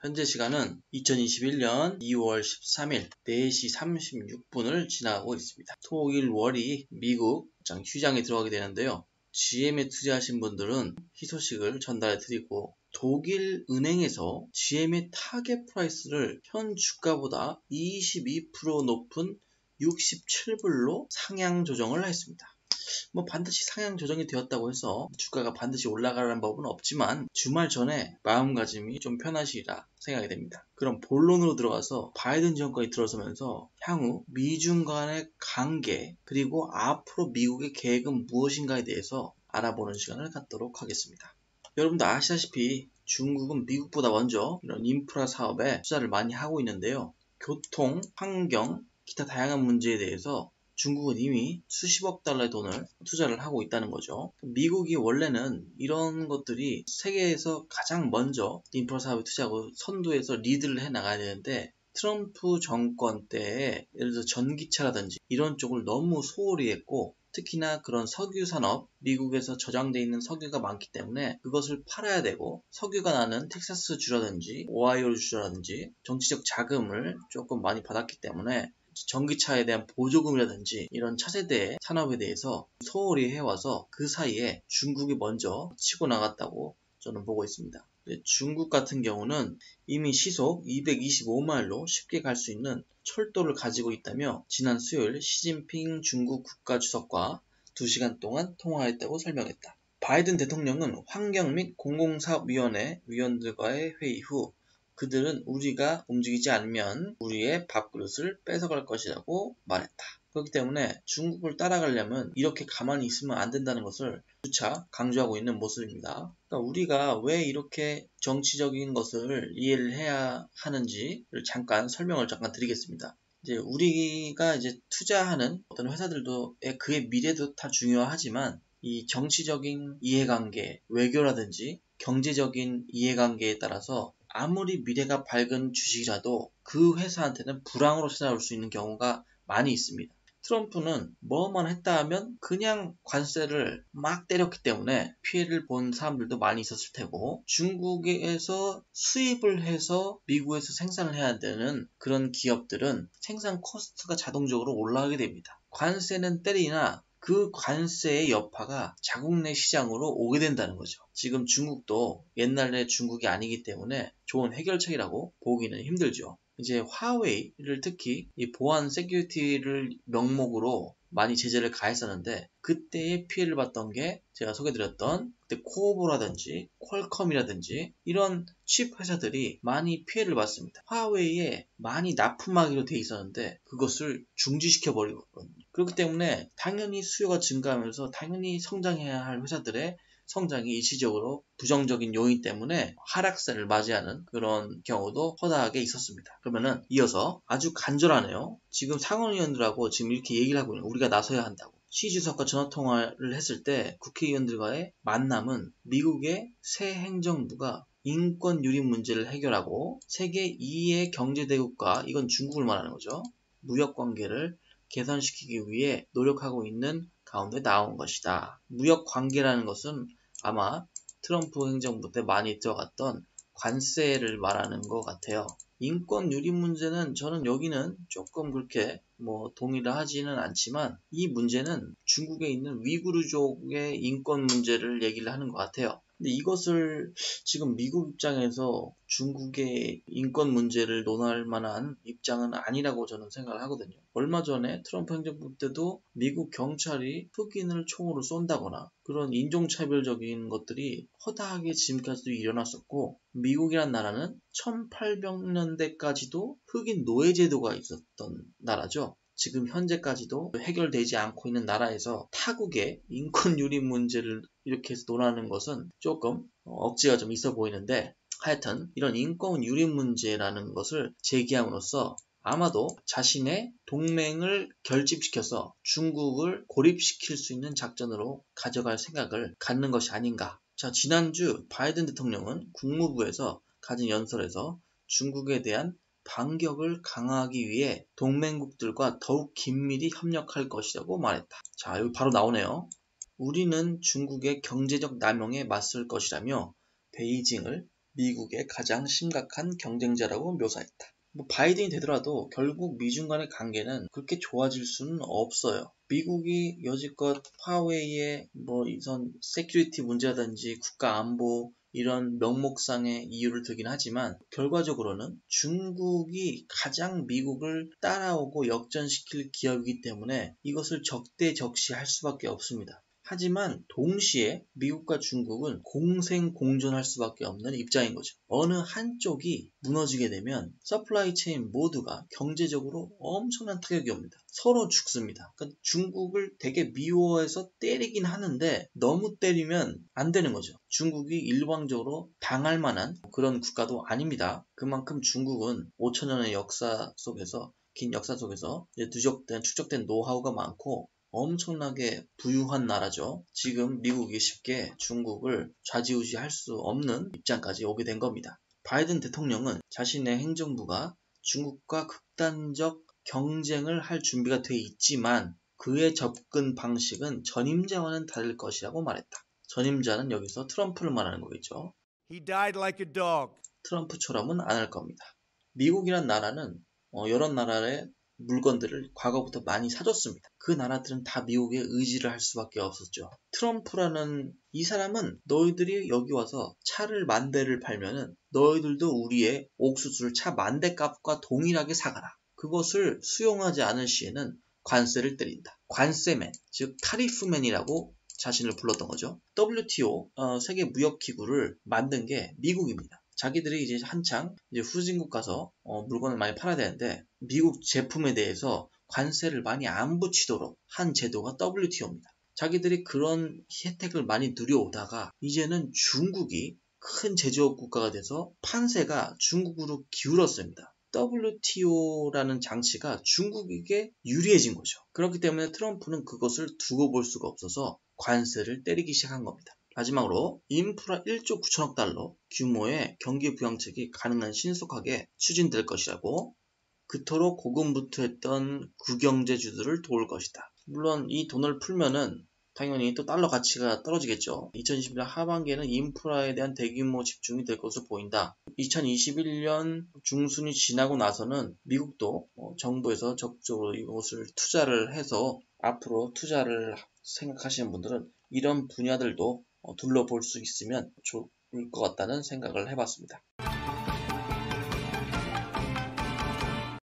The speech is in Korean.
현재 시간은 2021년 2월 13일 4시 36분을 지나고 있습니다. 토일 월이 미국 휴장에 들어가게 되는데요. GM에 투자하신 분들은 희소식을 전달해 드리고, 독일 은행에서 GM의 타겟 프라이스를 현 주가보다 22% 높은 67불로 상향 조정을 했습니다. 반드시 상향 조정이 되었다고 해서 주가가 반드시 올라가라는 법은 없지만, 주말 전에 마음가짐이 좀 편하시리라 생각이 됩니다. 그럼 본론으로 들어가서 바이든 정권이 들어서면서 향후 미중 간의 관계, 그리고 앞으로 미국의 계획은 무엇인가에 대해서 알아보는 시간을 갖도록 하겠습니다. 여러분도 아시다시피 중국은 미국보다 먼저 이런 인프라 사업에 투자를 많이 하고 있는데요. 교통, 환경, 기타 다양한 문제에 대해서 중국은 이미 수십억 달러의 돈을 투자를 하고 있다는 거죠. 미국이 원래는 이런 것들이 세계에서 가장 먼저 인프라 사업에 투자하고 선두에서 리드를 해 나가야 되는데, 트럼프 정권 때에 예를 들어 전기차라든지 이런 쪽을 너무 소홀히 했고, 특히나 그런 석유 산업, 미국에서 저장되어 있는 석유가 많기 때문에 그것을 팔아야 되고, 석유가 나는 텍사스주라든지 오하이오주라든지 정치적 자금을 조금 많이 받았기 때문에 전기차에 대한 보조금이라든지 이런 차세대 산업에 대해서 소홀히 해와서 그 사이에 중국이 먼저 치고 나갔다고 저는 보고 있습니다. 중국 같은 경우는 이미 시속 225마일로 쉽게 갈 수 있는 철도를 가지고 있다며, 지난 수요일 시진핑 중국 국가주석과 2시간 동안 통화했다고 설명했다. 바이든 대통령은 환경 및 공공사업위원회 위원들과의 회의 후 그들은 우리가 움직이지 않으면 우리의 밥그릇을 뺏어갈 것이라고 말했다. 그렇기 때문에 중국을 따라가려면 이렇게 가만히 있으면 안 된다는 것을 누차 강조하고 있는 모습입니다. 그러니까 우리가 왜 이렇게 정치적인 것을 이해를 해야 하는지를 잠깐 설명을 드리겠습니다. 우리가 투자하는 어떤 회사들도의 그의 미래도 다 중요하지만, 이 정치적인 이해관계, 외교라든지 경제적인 이해관계에 따라서 아무리 미래가 밝은 주식이라도 그 회사한테는 불황으로 찾아올 수 있는 경우가 많이 있습니다. 트럼프는 뭐만 했다 하면 그냥 관세를 막 때렸기 때문에 피해를 본 사람들도 많이 있었을 테고, 중국에서 수입을 해서 미국에서 생산을 해야 되는 그런 기업들은 생산 코스트가 자동적으로 올라가게 됩니다. 관세는 때리나 그 관세의 여파가 자국 내 시장으로 오게 된다는 거죠. 지금 중국도 옛날의 중국이 아니기 때문에 좋은 해결책이라고 보기는 힘들죠. 화웨이를 특히 이 보안 세큐리티를 명목으로 많이 제재를 가했었는데, 그때의 피해를 봤던 게 제가 소개드렸던 그때 코오보라든지 퀄컴이라든지 이런 칩 회사들이 많이 피해를 봤습니다. 화웨이에 많이 납품하기로 돼 있었는데 그것을 중지시켜 버리거든요. 그렇기 때문에 당연히 수요가 증가하면서 당연히 성장해야 할 회사들의 성장이 일시적으로 부정적인 요인 때문에 하락세를 맞이하는 그런 경우도 허다하게 있었습니다. 그러면은 이어서 아주 간절하네요. 지금 상원의원들하고 지금 이렇게 얘기를 하고 있는, 우리가 나서야 한다고. 시 주석과 전화통화를 했을 때 국회의원들과의 만남은 미국의 새 행정부가 인권 유린 문제를 해결하고 세계 2의 경제대국과, 이건 중국을 말하는 거죠, 무역관계를 개선시키기 위해 노력하고 있는 가운데 나온 것이다. 무역관계라는 것은 아마 트럼프 행정부 때 많이 들어갔던 관세를 말하는 것 같아요. 인권 유린 문제는 저는 여기는 조금 그렇게 동의를 하지는 않지만, 이 문제는 중국에 있는 위구르족의 인권 문제를 얘기를 하는 것 같아요. 근데 이것을 지금 미국 입장에서 중국의 인권 문제를 논할 만한 입장은 아니라고 저는 생각을 하거든요. 얼마 전에 트럼프 행정부 때도 미국 경찰이 흑인을 총으로 쏜다거나 그런 인종차별적인 것들이 허다하게 지금까지도 일어났었고, 미국이란 나라는 1800년대까지도 흑인 노예제도가 있었던 나라죠. 지금 현재까지도 해결되지 않고 있는 나라에서 타국의 인권 유린 문제를 이렇게 해서 논하는 것은 조금 억지가 좀 있어 보이는데, 하여튼 이런 인권 유린 문제라는 것을 제기함으로써 아마도 자신의 동맹을 결집시켜서 중국을 고립시킬 수 있는 작전으로 가져갈 생각을 갖는 것이 아닌가. 지난주 바이든 대통령은 국무부에서 가진 연설에서 중국에 대한 반격을 강화하기 위해 동맹국들과 더욱 긴밀히 협력할 것이라고 말했다. 여기 바로 나오네요. 우리는 중국의 경제적 남용에 맞설 것이라며 베이징을 미국의 가장 심각한 경쟁자라고 묘사했다. 바이든이 되더라도 결국 미중 간의 관계는 그렇게 좋아질 수는 없어요. 미국이 여지껏 화웨이의 이선 세큐리티 문제라든지 국가 안보 이런 명목상의 이유를 들긴 하지만 결과적으로는 중국이 가장 미국을 따라오고 역전시킬 기업이기 때문에 이것을 적대적시할 수밖에 없습니다. 하지만 동시에 미국과 중국은 공생공존할 수밖에 없는 입장인 거죠. 어느 한쪽이 무너지게 되면 서플라이 체인 모두가 경제적으로 엄청난 타격이 옵니다. 서로 죽습니다. 그러니까 중국을 되게 미워해서 때리긴 하는데 너무 때리면 안 되는 거죠. 중국이 일방적으로 당할 만한 그런 국가도 아닙니다. 그만큼 중국은 5천년의 역사 속에서 긴 역사 속에서 축적된 노하우가 많고 엄청나게 부유한 나라죠. 지금 미국이 쉽게 중국을 좌지우지할 수 없는 입장까지 오게 된 겁니다. 바이든 대통령은 자신의 행정부가 중국과 극단적 경쟁을 할 준비가 돼 있지만 그의 접근 방식은 전임자와는 다를 것이라고 말했다. 전임자는 여기서 트럼프를 말하는 거겠죠. He died like a dog. 트럼프처럼은 안 할 겁니다. 미국이란 나라는 여러 나라의 물건들을 과거부터 많이 사줬습니다. 그 나라들은 다 미국에 의지를 할 수밖에 없었죠. 트럼프라는 이 사람은 너희들이 여기 와서 차를 10,000대를 팔면은 너희들도 우리의 옥수수를 차 10,000대 값과 동일하게 사가라. 그것을 수용하지 않을 시에는 관세를 때린다. 관세맨, 즉 타리프맨이라고 자신을 불렀던 거죠. WTO, 세계무역기구를 만든 게 미국입니다. 자기들이 이제 한창 후진국 가서 물건을 많이 팔아야 되는데 미국 제품에 대해서 관세를 많이 안 붙이도록 한 제도가 WTO입니다. 자기들이 그런 혜택을 많이 누려오다가 이제는 중국이 큰 제조업 국가가 돼서 판세가 중국으로 기울었습니다. WTO라는 장치가 중국에게 유리해진 거죠. 그렇기 때문에 트럼프는 그것을 두고 볼 수가 없어서 관세를 때리기 시작한 겁니다. 마지막으로 인프라 1조 9천억 달러 규모의 경기 부양책이 가능한 신속하게 추진될 것이라고 그토록 고군분투했던 구경제주들을 도울 것이다. 물론 이 돈을 풀면은 당연히 또 달러 가치가 떨어지겠죠. 2021년 하반기에는 인프라에 대한 대규모 집중이 될 것으로 보인다. 2021년 중순이 지나고 나서는 미국도 정부에서 적극적으로 이것을 투자를 해서 앞으로 투자를 생각하시는 분들은 이런 분야들도 둘러볼 수 있으면 좋을 것 같다는 생각을 해봤습니다.